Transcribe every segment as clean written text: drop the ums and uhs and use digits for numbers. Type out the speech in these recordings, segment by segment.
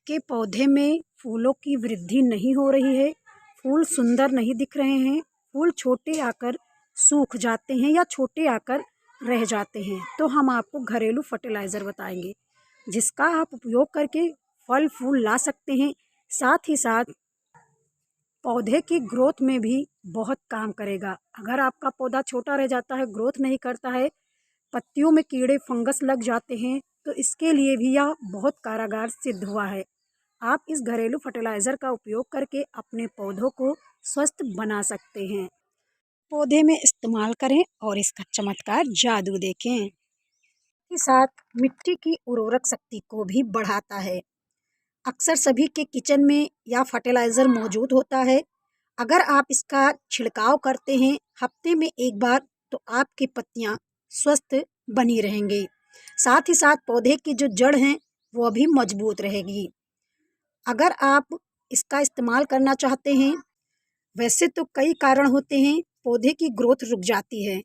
आपके पौधे में फूलों की वृद्धि नहीं हो रही है, फूल सुंदर नहीं दिख रहे हैं, फूल छोटे आकर सूख जाते हैं या छोटे आकर रह जाते हैं, तो हम आपको घरेलू फर्टिलाइज़र बताएंगे जिसका आप उपयोग करके फल फूल ला सकते हैं। साथ ही साथ पौधे की ग्रोथ में भी बहुत काम करेगा। अगर आपका पौधा छोटा रह जाता है, ग्रोथ नहीं करता है, पत्तियों में कीड़े फंगस लग जाते हैं, तो इसके लिए भी यह बहुत कारगर सिद्ध हुआ है। आप इस घरेलू फर्टिलाइज़र का उपयोग करके अपने पौधों को स्वस्थ बना सकते हैं। पौधे में इस्तेमाल करें और इसका चमत्कार जादू देखें। के साथ मिट्टी की उर्वरक शक्ति को भी बढ़ाता है। अक्सर सभी के किचन में या फर्टिलाइज़र मौजूद होता है। अगर आप इसका छिड़काव करते हैं हफ्ते में एक बार, तो आपकी पत्तियां स्वस्थ बनी रहेंगी। साथ ही साथ पौधे की जो जड़ हैं वो भी मजबूत रहेगी। अगर आप इसका इस्तेमाल करना चाहते हैं, वैसे तो कई कारण होते हैं पौधे की ग्रोथ रुक जाती है,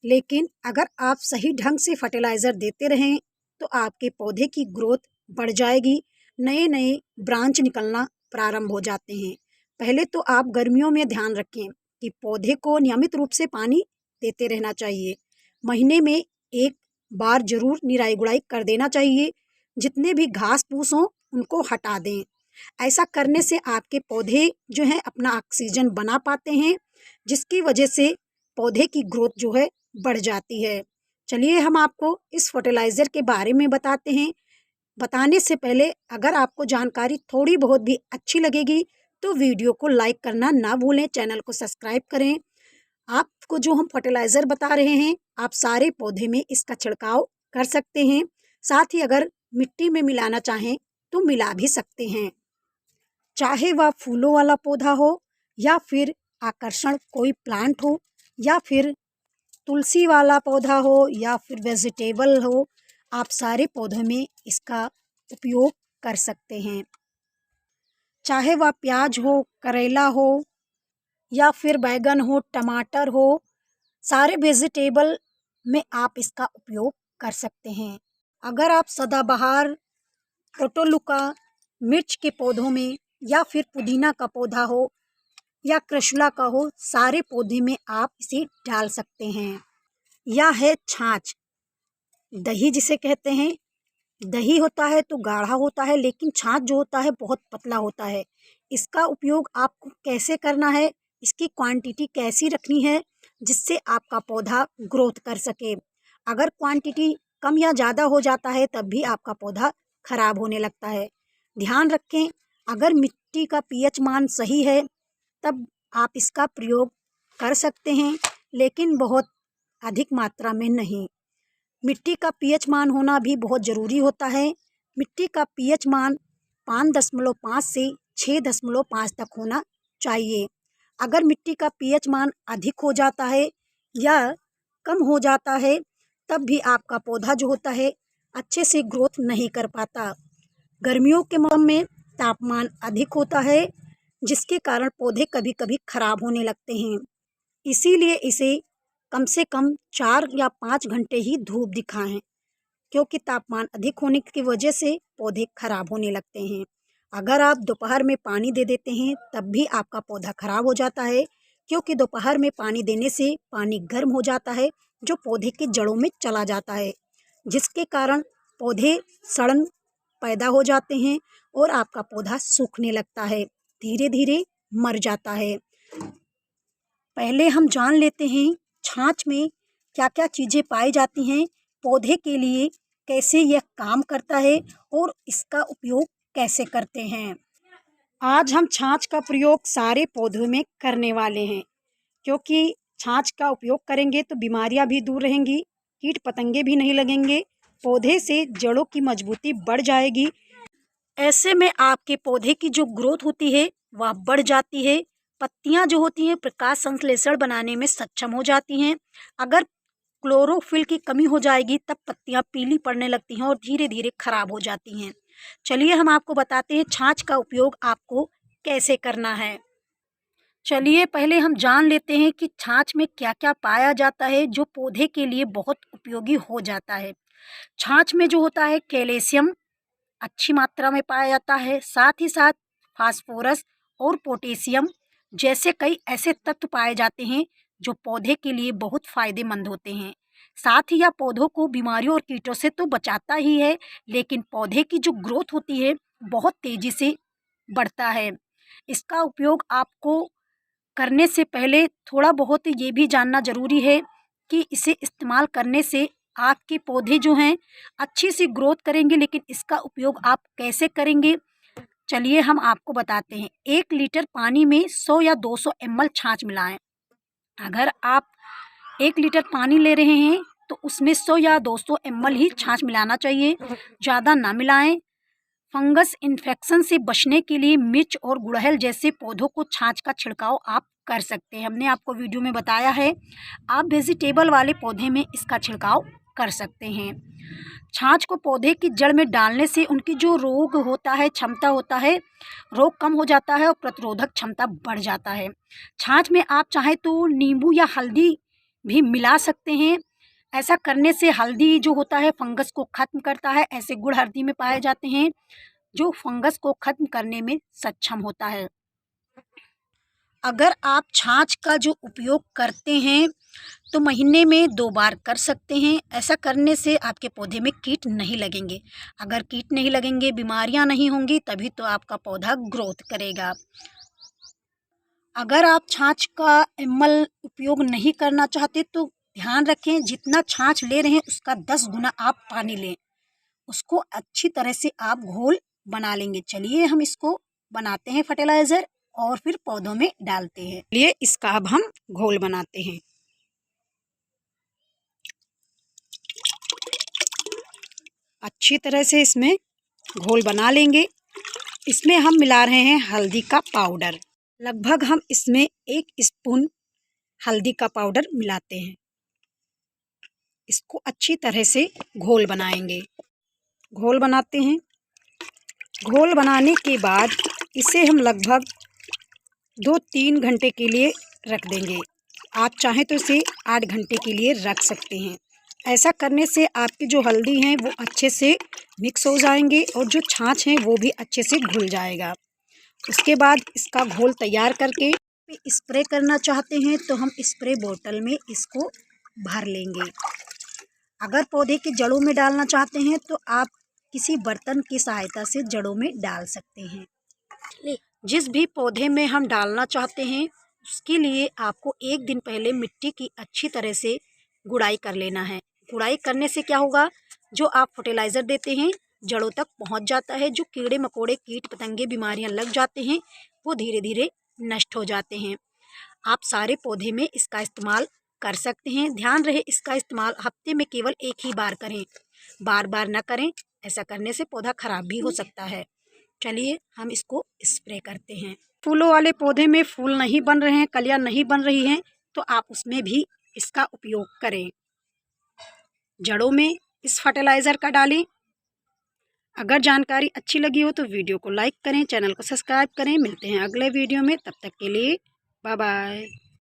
लेकिन अगर आप सही ढंग से फर्टिलाइज़र देते रहें तो आपके पौधे की ग्रोथ बढ़ जाएगी। नए नए ब्रांच निकलना प्रारंभ हो जाते हैं। पहले तो आप गर्मियों में ध्यान रखें कि पौधे को नियमित रूप से पानी देते रहना चाहिए। महीने में एक बार जरूर निराई गुड़ाई कर देना चाहिए। जितने भी घास फूस हों उनको हटा दें। ऐसा करने से आपके पौधे जो हैं अपना ऑक्सीजन बना पाते हैं, जिसकी वजह से पौधे की ग्रोथ जो है बढ़ जाती है। चलिए हम आपको इस फर्टिलाइज़र के बारे में बताते हैं। बताने से पहले अगर आपको जानकारी थोड़ी बहुत भी अच्छी लगेगी तो वीडियो को लाइक करना ना भूलें, चैनल को सब्सक्राइब करें। आपको जो हम फर्टिलाइज़र बता रहे हैं, आप सारे पौधे में इसका छिड़काव कर सकते हैं। साथ ही अगर मिट्टी में मिलाना चाहें तो मिला भी सकते हैं। चाहे वह फूलों वाला पौधा हो या फिर आकर्षण कोई प्लांट हो या फिर तुलसी वाला पौधा हो या फिर वेजिटेबल हो, आप सारे पौधों में इसका उपयोग कर सकते हैं। चाहे वह प्याज हो, करेला हो या फिर बैगन हो, टमाटर हो, सारे वेजिटेबल में आप इसका उपयोग कर सकते हैं। अगर आप सदाबहार, पोटोलुका, मिर्च के पौधों में या फिर पुदीना का पौधा हो या कृष्णा का हो, सारे पौधे में आप इसे डाल सकते हैं। यह है छाछ, दही जिसे कहते हैं। दही होता है तो गाढ़ा होता है, लेकिन छाछ जो होता है बहुत पतला होता है। इसका उपयोग आपको कैसे करना है, इसकी क्वांटिटी कैसी रखनी है जिससे आपका पौधा ग्रोथ कर सके। अगर क्वांटिटी कम या ज़्यादा हो जाता है तब भी आपका पौधा खराब होने लगता है। ध्यान रखें, अगर मिट्टी का पीएच मान सही है तब आप इसका प्रयोग कर सकते हैं, लेकिन बहुत अधिक मात्रा में नहीं। मिट्टी का पीएच मान होना भी बहुत ज़रूरी होता है। मिट्टी का पीएच मान 5.5 से 6.5 तक होना चाहिए। अगर मिट्टी का पीएच मान अधिक हो जाता है या कम हो जाता है तब भी आपका पौधा जो होता है अच्छे से ग्रोथ नहीं कर पाता। गर्मियों के मौसम में तापमान अधिक होता है, जिसके कारण पौधे कभी कभी खराब होने लगते हैं। इसीलिए इसे कम से कम 4 या 5 घंटे ही धूप दिखाएं, क्योंकि तापमान अधिक होने की वजह से पौधे खराब होने लगते हैं। अगर आप दोपहर में पानी दे देते हैं तब भी आपका पौधा खराब हो जाता है, क्योंकि दोपहर में पानी देने से पानी गर्म हो जाता है जो पौधे की जड़ों में चला जाता है, जिसके कारण पौधे सड़न पैदा हो जाते हैं और आपका पौधा सूखने लगता है, धीरे धीरे मर जाता है। पहले हम जान लेते हैं छाछ में क्या क्या चीज़ें पाई जाती हैं, पौधे के लिए कैसे यह काम करता है और इसका उपयोग कैसे करते हैं। आज हम छाछ का प्रयोग सारे पौधों में करने वाले हैं, क्योंकि छाछ का उपयोग करेंगे तो बीमारियां भी दूर रहेंगी, कीट पतंगे भी नहीं लगेंगे, पौधे से जड़ों की मजबूती बढ़ जाएगी। ऐसे में आपके पौधे की जो ग्रोथ होती है वह बढ़ जाती है। पत्तियां जो होती हैं प्रकाश संश्लेषण बनाने में सक्षम हो जाती हैं। अगर क्लोरोफिल की कमी हो जाएगी तब पत्तियां पीली पड़ने लगती हैं और धीरे धीरे खराब हो जाती हैं। चलिए हम आपको बताते हैं छाछ का उपयोग आपको कैसे करना है। चलिए पहले हम जान लेते हैं कि छाछ में क्या क्या पाया जाता है जो पौधे के लिए बहुत उपयोगी हो जाता है। छाछ में जो होता है कैल्शियम, अच्छी मात्रा में पाया जाता है। साथ ही साथ फास्फोरस और पोटेशियम जैसे कई ऐसे तत्व पाए जाते हैं जो पौधे के लिए बहुत फ़ायदेमंद होते हैं। साथ ही यह पौधों को बीमारियों और कीटों से तो बचाता ही है, लेकिन पौधे की जो ग्रोथ होती है बहुत तेज़ी से बढ़ता है। इसका उपयोग आपको करने से पहले थोड़ा बहुत ये भी जानना ज़रूरी है कि इसे इस्तेमाल करने से आपके पौधे जो हैं अच्छी सी ग्रोथ करेंगे, लेकिन इसका उपयोग आप कैसे करेंगे, चलिए हम आपको बताते हैं। 1 लीटर पानी में 100 या 200 ml छाछ मिलाएं। अगर आप 1 लीटर पानी ले रहे हैं तो उसमें 100 या 200 ml ही छाछ मिलाना चाहिए, ज़्यादा ना मिलाएं। फंगस इन्फेक्शन से बचने के लिए मिर्च और गुड़हल जैसे पौधों को छाछ का छिड़काव आप कर सकते हैं। हमने आपको वीडियो में बताया है। आप वेजिटेबल वाले पौधे में इसका छिड़काव कर सकते हैं। छाछ को पौधे की जड़ में डालने से उनकी जो रोग होता है, क्षमता होता है, रोग कम हो जाता है और प्रतिरोधक क्षमता बढ़ जाता है। छाछ में आप चाहें तो नींबू या हल्दी भी मिला सकते हैं। ऐसा करने से हल्दी जो होता है फंगस को ख़त्म करता है। ऐसे गुड़ हल्दी में पाए जाते हैं जो फंगस को ख़त्म करने में सक्षम होता है। अगर आप छाछ का जो उपयोग करते हैं तो महीने में 2 बार कर सकते हैं। ऐसा करने से आपके पौधे में कीट नहीं लगेंगे। अगर कीट नहीं लगेंगे, बीमारियां नहीं होंगी, तभी तो आपका पौधा ग्रोथ करेगा। अगर आप छाछ का एमएल उपयोग नहीं करना चाहते तो ध्यान रखें, जितना छाछ ले रहे हैं उसका 10 गुना आप पानी लें। उसको अच्छी तरह से आप घोल बना लेंगे। चलिए हम इसको बनाते हैं फर्टिलाइज़र और फिर पौधों में डालते हैं। चलिए इसका अब हम घोल बनाते हैं। अच्छी तरह से इसमें घोल बना लेंगे। इसमें हम मिला रहे हैं हल्दी का पाउडर। लगभग हम इसमें 1 स्पून हल्दी का पाउडर मिलाते हैं। इसको अच्छी तरह से घोल बनाएंगे। घोल बनाते हैं। घोल बनाने के बाद इसे हम लगभग 2-3 घंटे के लिए रख देंगे। आप चाहें तो इसे 8 घंटे के लिए रख सकते हैं। ऐसा करने से आपकी जो हल्दी हैं वो अच्छे से मिक्स हो जाएंगे और जो छाछ हैं वो भी अच्छे से घुल जाएगा। उसके बाद इसका घोल तैयार करके स्प्रे करना चाहते हैं तो हम स्प्रे बोतल में इसको भर लेंगे। अगर पौधे की जड़ों में डालना चाहते हैं तो आप किसी बर्तन की सहायता से जड़ों में डाल सकते हैं। जिस भी पौधे में हम डालना चाहते हैं उसके लिए आपको 1 दिन पहले मिट्टी की अच्छी तरह से गुड़ाई कर लेना है। गुड़ाई करने से क्या होगा, जो आप फर्टिलाइज़र देते हैं जड़ों तक पहुंच जाता है। जो कीड़े मकोड़े, कीट पतंगे, बीमारियां लग जाते हैं वो धीरे धीरे नष्ट हो जाते हैं। आप सारे पौधे में इसका इस्तेमाल कर सकते हैं। ध्यान रहे इसका इस्तेमाल हफ्ते में केवल 1 ही बार करें, बार बार ना करें। ऐसा करने से पौधा खराब भी हो सकता है। चलिए हम इसको स्प्रे करते हैं। फूलों वाले पौधे में फूल नहीं बन रहे हैं, कलियां नहीं बन रही हैं, तो आप उसमें भी इसका उपयोग करें। जड़ों में इस फर्टिलाइज़र का डालें। अगर जानकारी अच्छी लगी हो तो वीडियो को लाइक करें, चैनल को सब्सक्राइब करें। मिलते हैं अगले वीडियो में, तब तक के लिए बाय बाय।